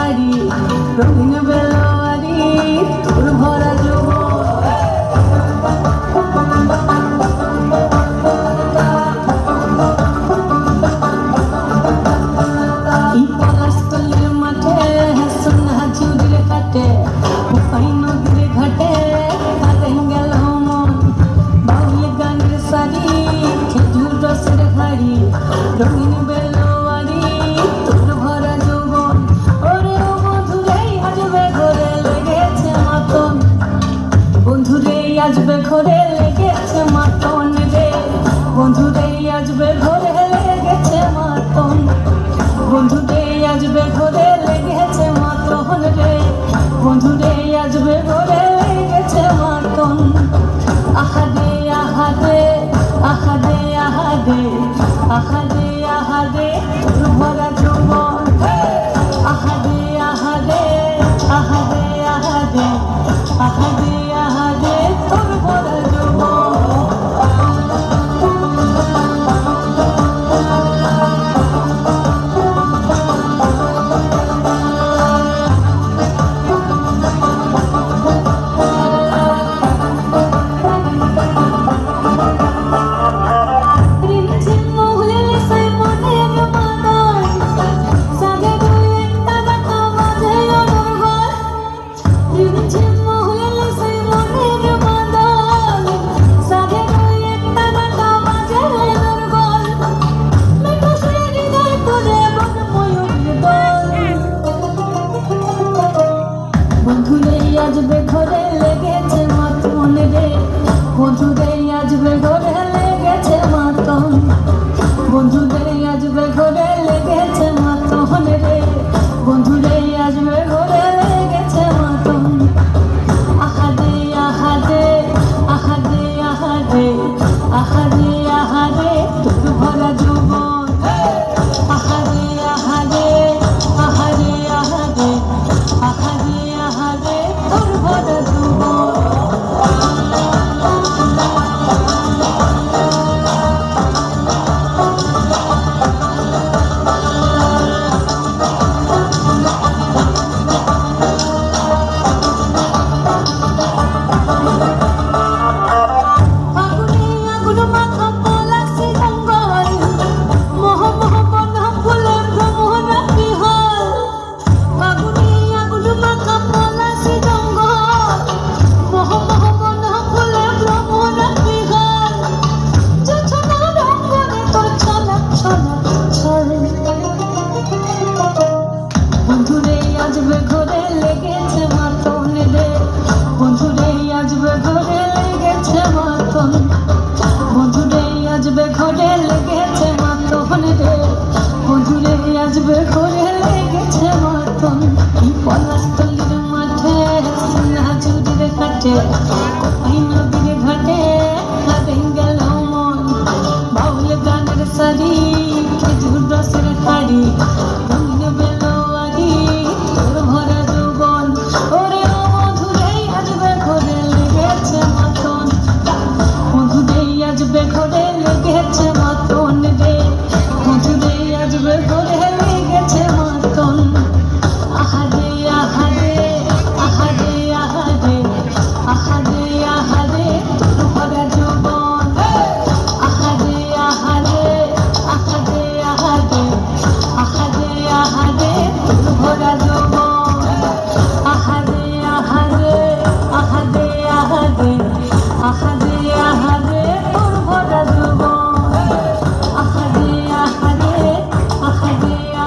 হাড়ি রঙিন বেলোয়ারি তোর ভরা যৌবন পলাশতলির মাঠে সোনা চুরির কাটে ওই নদীর ঘাটে কাটে গেল মন বাউল গানের শাড়ি খেজুর রসের হাড়ি রঙিন বেলোয়ারি তোর ভরা যৌবন ওরে ও বন্ধুরে আসবে ঘরে লেগেছে মাতন বন্ধুরে আসবে ঘরে লেগেছে মাতন রে বন্ধুরে আসবে ঘরে লেগেছে মাতন বন্ধুরে আসবে ঘরে লেগেছে মাতন রে বন্ধুরে আসবে ঘরে লেগেছে মাতন আহাদে আহাদে আহাদে আহাদে আহাদে আহাদে তোর ভরা যৌবন আহাদে আহাদে আহাদে আহাদে আহাদে আহাদে তোর ভরা যৌবন বন্ধুরে আসবে ঘরে লেগেছে মাতন রে বন্ধুরে আসবে ঘরে লেগেছে মাতন বন্ধুরে আসবে ঘরে লেগেছে মাতন রে বন্ধুরে আসবে ঘরে লেগেছে মাতন আহাদে আহাদে আহাদে আহাদে আহাদে আহাদে তোর ভরা যৌবন আহাদে আহাদে আহাদে আহাদে আহাদে আহাদে তোর ভরা যৌবন বন্ধুরে আসবে ঘরে লেগেছে মাতন রে বন্ধুরে আসবে ঘরে লেগেছে মাতন বন্ধুরে আসবে ঘরে লেগেছে মাতন রে বন্ধুরে আসবে ঘরে লেগেছে মাতন পলাশ